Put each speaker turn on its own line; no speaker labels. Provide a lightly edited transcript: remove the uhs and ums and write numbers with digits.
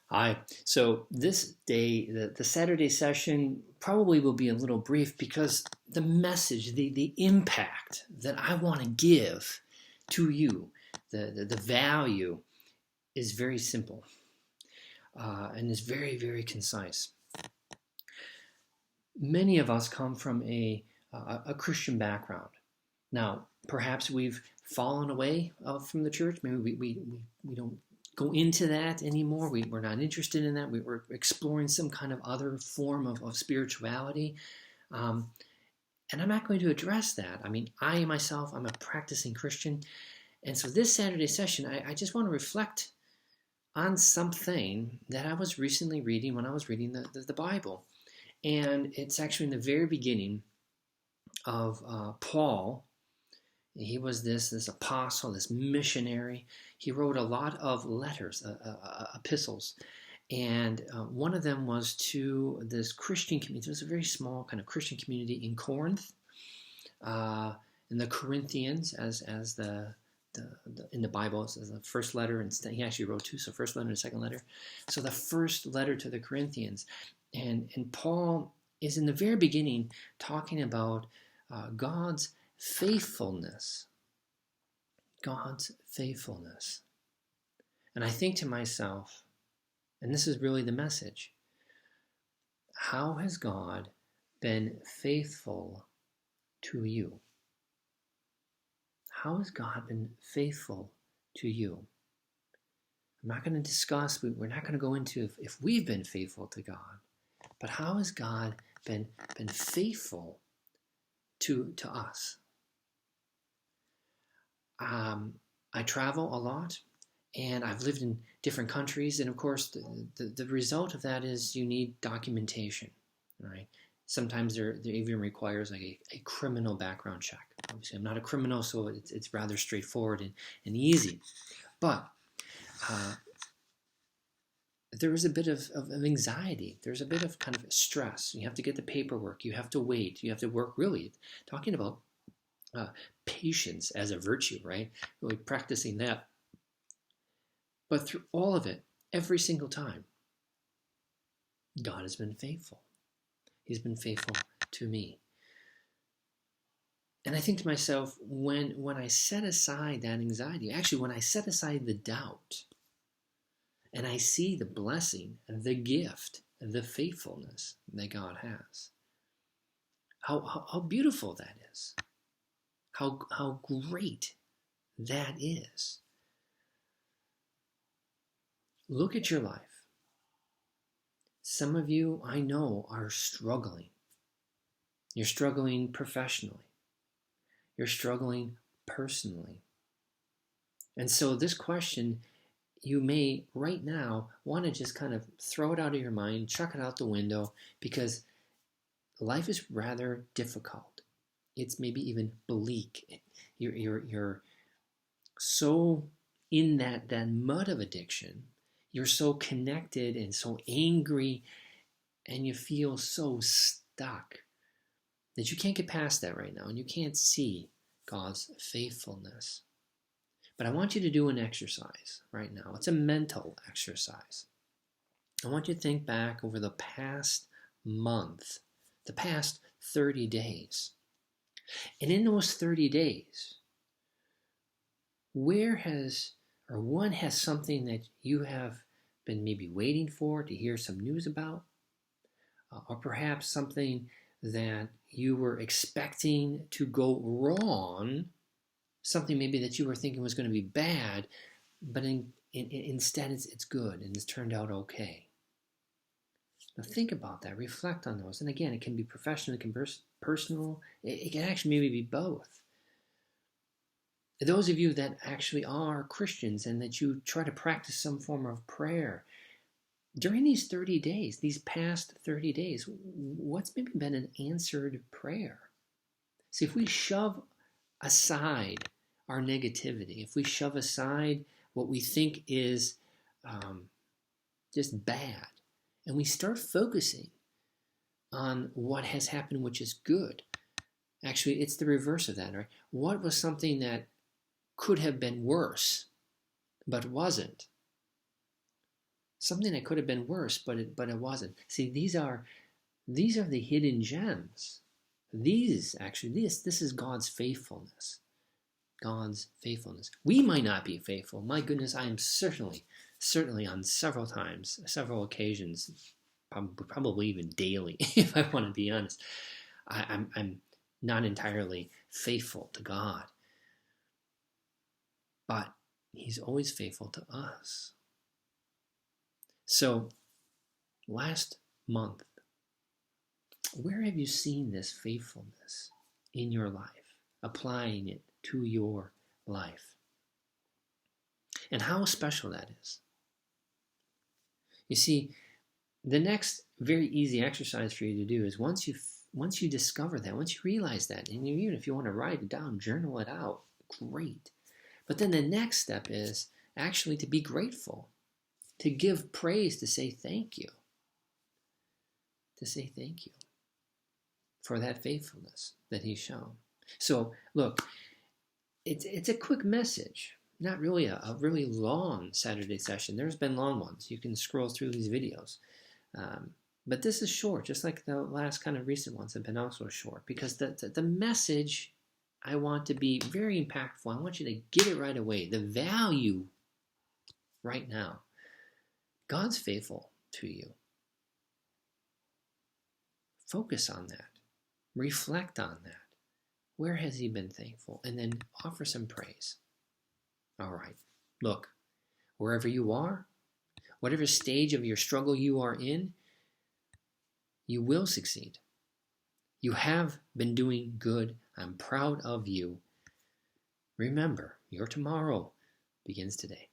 Hi. So this day, the Saturday session probably will be a little brief because the message, the impact that I want to give to you, the value is very simple and is very, very concise. Many of us come from a Christian background. Now, perhaps we've fallen away from the church. Maybe we don't go into that anymore. We're not interested in that. We're exploring some kind of other form of spirituality. Um, and I'm not going to address that. I mean, I myself, I'm a practicing Christian. And so this Saturday session, I just want to reflect on something that I was recently reading when I was reading the Bible. And it's actually in the very beginning of Paul. He was this apostle, this missionary. He wrote a lot of letters, epistles. And one of them was to this Christian community. It was a very small kind of Christian community in Corinth. And the Corinthians, as the in the Bible, it says the first letter, and he actually wrote two, so first letter and second letter. So the first letter to the Corinthians. And Paul is in the very beginning talking about God's faithfulness. God's faithfulness. And I think to myself, and this is really the message, how has God been faithful to you? How has God been faithful to you? I'm not going to discuss, we're not going to go into if we've been faithful to God, but how has God been faithful to us? I travel a lot, and I've lived in different countries, and of course the result of that is you need documentation, right? Sometimes there even requires like a criminal background check. Obviously, I'm not a criminal, so it's rather straightforward and easy. But there is a bit of anxiety. There's a bit of kind of stress. You have to get the paperwork. You have to wait. You have to work, really talking about patience as a virtue, right? Really practicing that. But through all of it, every single time, God has been faithful. He's been faithful to me. And I think to myself, when I set aside that anxiety, actually when I set aside the doubt, and I see the blessing, the gift, the faithfulness that God has, how beautiful that is, how great that is. Look at your life. Some of you, I know, are struggling. You're struggling professionally. You're struggling personally. And so this question, you may right now want to just kind of throw it out of your mind, chuck it out the window, because life is rather difficult. It's maybe even bleak. You're so in that mud of addiction. You're so connected and so angry, and you feel so stuck that you can't get past that right now, and you can't see God's faithfulness. But I want you to do an exercise right now. It's a mental exercise. I want you to think back over the past month, the past 30 days. And in those 30 days, what has something that you have been maybe waiting for to hear some news about? Or perhaps something that you were expecting to go wrong, something maybe that you were thinking was going to be bad, but instead it's good and it's turned out okay. Now think about that, reflect on those. And again, it can be professional, it can be personal, it can actually maybe be both. Those of you that actually are Christians and that you try to practice some form of prayer, during these 30 days, these past 30 days, what's maybe been an answered prayer? See, if we shove aside our negativity, if we shove aside what we think is just bad, and we start focusing on what has happened, which is good, actually, it's the reverse of that, right? What was something that could have been worse, but wasn't? Something that could have been worse, but it wasn't. See, these are the hidden gems. This is God's faithfulness. God's faithfulness. We might not be faithful. My goodness, I am certainly on several occasions, probably even daily, if I want to be honest. I'm not entirely faithful to God, but He's always faithful to us. So, last month, where have you seen this faithfulness in your life, applying it to your life? And how special that is. You see, the next very easy exercise for you to do is once you discover that, once you realize that, and even if you want to write it down, journal it out, great. But then the next step is actually to be grateful, to give praise, to say thank you. To say thank you for that faithfulness that He's shown. So, look, it's a quick message, not really a really long Saturday session. There's been long ones. You can scroll through these videos. But this is short, just like the last kind of recent ones have been also short, because the message I want to be very impactful. I want you to get it right away. The value right now. God's faithful to you. Focus on that. Reflect on that. Where has He been faithful? And then offer some praise. All right. Look, wherever you are, whatever stage of your struggle you are in, you will succeed. You have been doing good. I'm proud of you. Remember, your tomorrow begins today.